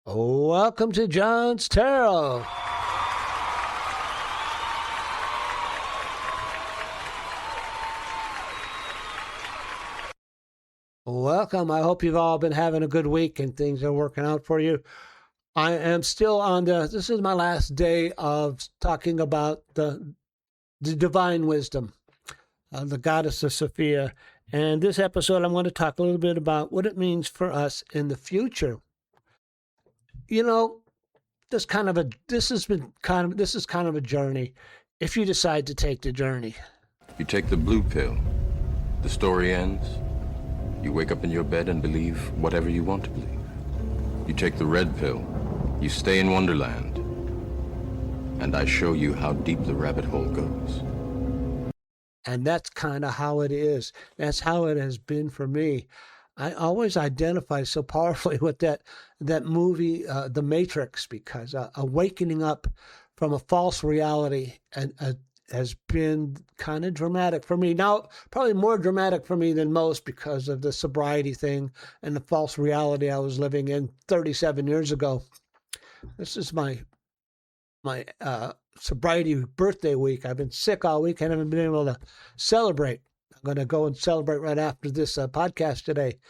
Welcome to John's Tarot. Welcome. I hope you've all been having a good week and things are working out for you. I am still this is my last day of talking about the divine wisdom, the goddess of Sophia. And this episode, I'm going to talk a little bit about what it means for us in the future. You know, this is kind of a journey if you decide to take the journey. You take the blue pill, the story ends. You wake up in your bed and believe whatever you want to believe. You take the red pill, you stay in Wonderland, and I show you how deep the rabbit hole goes. And that's kind of how it is. That's how it has been for me. I always identify so powerfully with that movie, The Matrix, because awakening up from a false reality has been kind of dramatic for me. Now, probably more dramatic for me than most because of the sobriety thing and the false reality I was living in 37 years ago. This is my sobriety birthday week. I've been sick all week and haven't been able to celebrate. I'm going to go and celebrate right after this podcast today.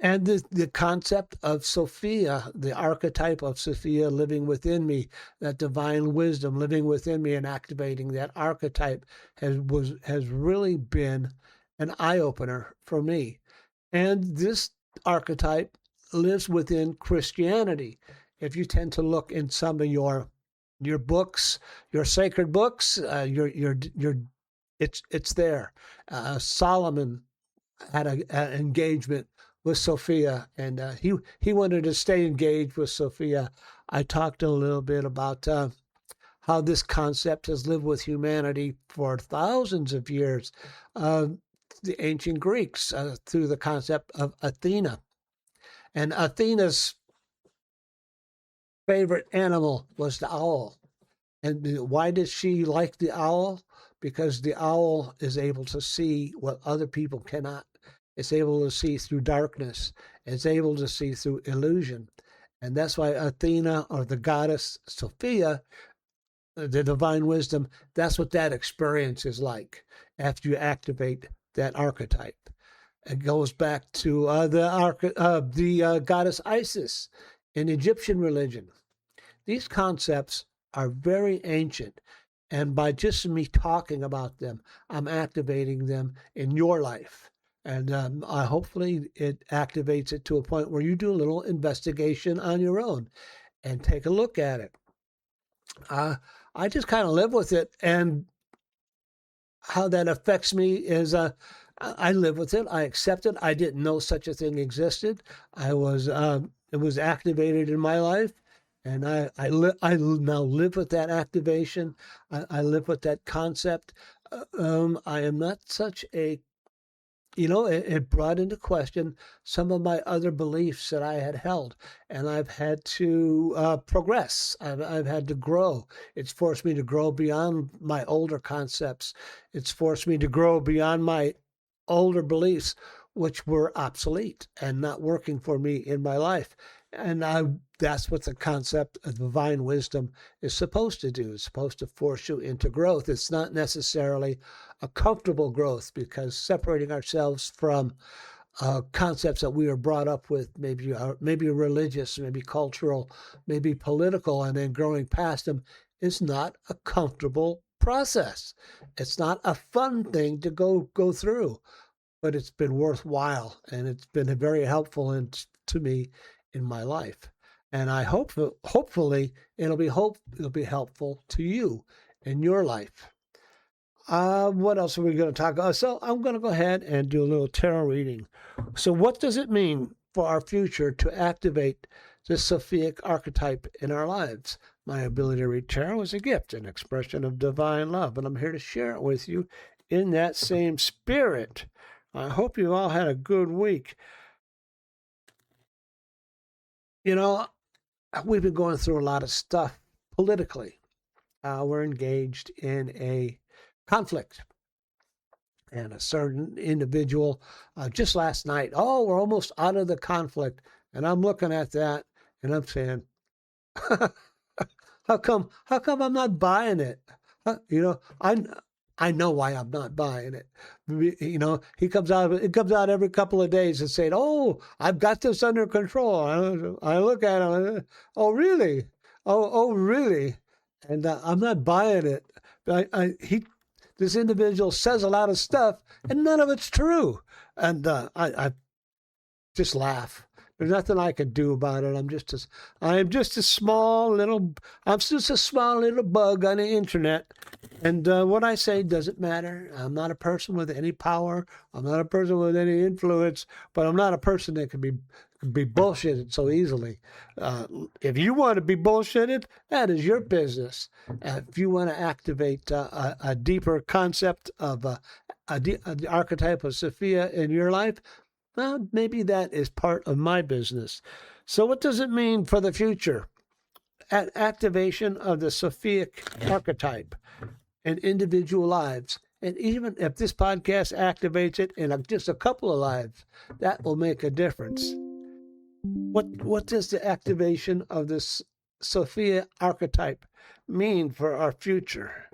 And the concept of Sophia, the archetype of Sophia living within me, that divine wisdom living within me and activating that archetype has really been an eye-opener for me. And this archetype lives within Christianity. If you tend to look in some of your books, your sacred books, it's there. Solomon had an engagement with Sophia, and he wanted to stay engaged with Sophia. I talked a little bit about how this concept has lived with humanity for thousands of years. The ancient Greeks, through the concept of Athena. And Athena's favorite animal was the owl. And why did she like the owl? Because the owl is able to see what other people cannot. It's able to see through darkness. It's able to see through illusion. And that's why Athena, or the goddess Sophia, the divine wisdom, that's what that experience is like after you activate that archetype. It goes back to the goddess Isis in Egyptian religion. These concepts are very ancient. And by just me talking about them, I'm activating them in your life. And hopefully it activates it to a point where you do a little investigation on your own and take a look at it. I just kind of live with it. And how that affects me is I live with it. I accept it. I didn't know such a thing existed. It was activated in my life. And I now live with that activation. I live with that concept. I am not such a, it brought into question some of my other beliefs that I had held, and I've had to progress. I've had to grow. It's forced me to grow beyond my older concepts. It's forced me to grow beyond my older beliefs, which were obsolete and not working for me in my life. And that's what the concept of divine wisdom is supposed to do. It's supposed to force you into growth. It's not necessarily a comfortable growth, because separating ourselves from concepts that we were brought up with, maybe religious, maybe cultural, maybe political, and then growing past them is not a comfortable process. It's not a fun thing to go through, but it's been worthwhile, and it's been very helpful to me in my life. And I hopefully it'll be helpful to you in your life. What else are we going to talk about? So I'm going to go ahead and do a little tarot reading. So what does it mean for our future to activate the Sophic archetype in our lives? My ability to read tarot is a gift, an expression of divine love, and I'm here to share it with you in that same spirit. I hope you all had a good week. We've been going through a lot of stuff politically. We're engaged in a conflict. And a certain individual, just last night, we're almost out of the conflict. And I'm looking at that and I'm saying, how come I'm not buying it? You know, I know why I'm not buying it. You know, it comes out every couple of days and saying, "Oh, I've got this under control." I look at him, "Oh, really? Oh, really?" And I'm not buying it. This individual says a lot of stuff, and none of it's true. And I just laugh. There's nothing I can do about it. I'm just a small little bug on the internet, and what I say doesn't matter. I'm not a person with any power. I'm not a person with any influence, but I'm not a person that can be bullshitted so easily. If you want to be bullshitted, that is your business. If you want to activate a deeper concept of the archetype of Sophia in your life, well, maybe that is part of my business. So, what does it mean for the future? Activation of the Sophia archetype in individual lives. And even if this podcast activates it in just a couple of lives, that will make a difference. What does the activation of this Sophia archetype mean for our future?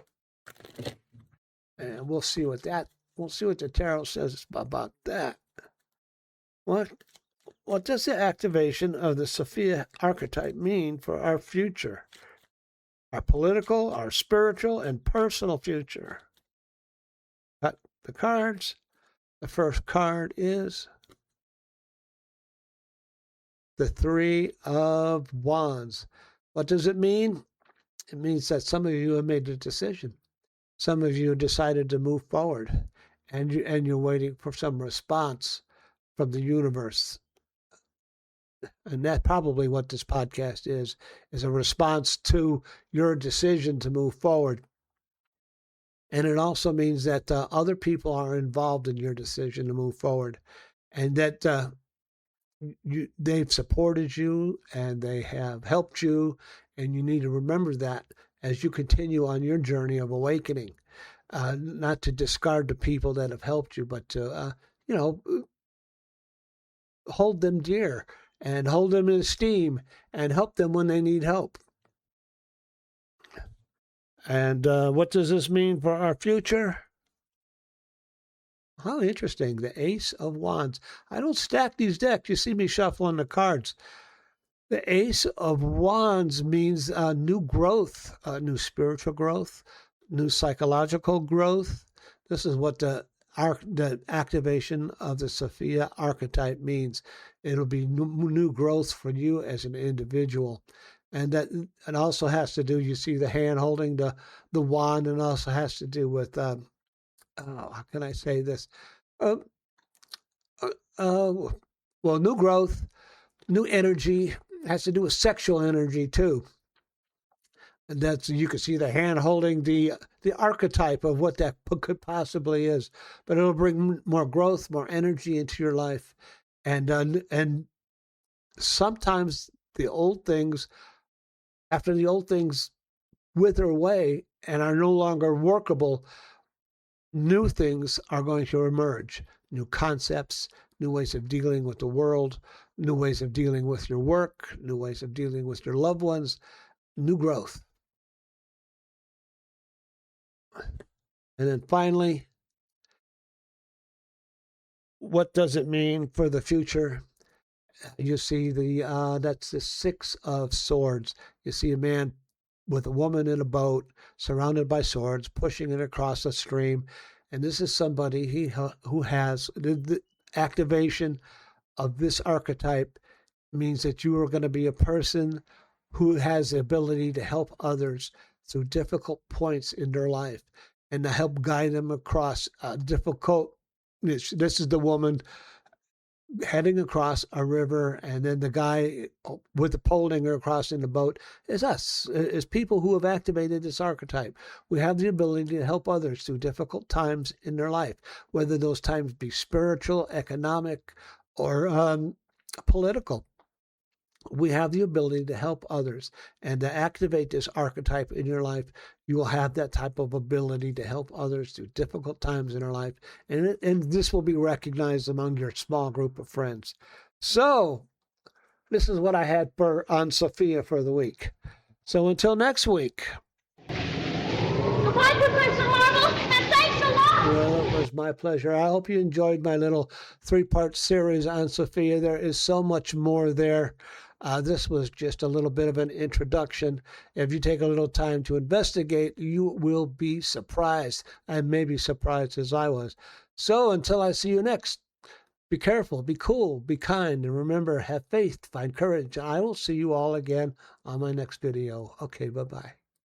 And we'll see what the tarot says about that. What does the activation of the Sophia archetype mean for our future? Our political, our spiritual, and personal future. Got the cards. The first card is the Three of Wands. What does it mean? It means that some of you have made a decision. Some of you decided to move forward, and you're waiting for some response from the universe. And that's probably what this podcast is a response to your decision to move forward. And it also means that other people are involved in your decision to move forward, and that they've supported you and they have helped you, and you need to remember that as you continue on your journey of awakening. Not to discard the people that have helped you, but to, hold them dear and hold them in esteem and help them when they need help. And what does this mean for our future? How interesting. The Ace of Wands. I don't stack these decks. You see me shuffling the cards. The Ace of Wands means new growth, new spiritual growth, new psychological growth. This is what the activation of the Sophia archetype means. It'll be new growth for you as an individual. And that it also has to do, you see the hand holding the wand, and also has to do with, how can I say this? Well, new growth, new energy, has to do with sexual energy too. And that's, you can see the hand holding the archetype of what that could possibly is. But it'll bring more growth, more energy into your life, and sometimes the old things, after the old things wither away and are no longer workable, new things are going to emerge. New concepts, new ways of dealing with the world, new ways of dealing with your work, new ways of dealing with your loved ones, new growth. And then finally, what does it mean for the future? You see that's the Six of Swords. You see a man with a woman in a boat, surrounded by swords, pushing it across a stream. And this is somebody who has the activation of this archetype means that you are going to be a person who has the ability to help others through difficult points in their life and to help guide them across difficult. This is the woman heading across a river, and then the guy with the holding her across in the boat is us, is people who have activated this archetype. We have the ability to help others through difficult times in their life, whether those times be spiritual, economic, or political. We have the ability to help others, and to activate this archetype in your life, you will have that type of ability to help others through difficult times in their life, and this will be recognized among your small group of friends. So, this is what I had on Sophia for the week. So until next week. Goodbye, Professor Marvel, and thanks a lot. Well, it was my pleasure. I hope you enjoyed my little 3-part series on Sophia. There is so much more there. This was just a little bit of an introduction. If you take a little time to investigate, you will be surprised, and maybe surprised as I was. So until I see you next, be careful, be cool, be kind, and remember, have faith, find courage. I will see you all again on my next video. Okay, bye-bye.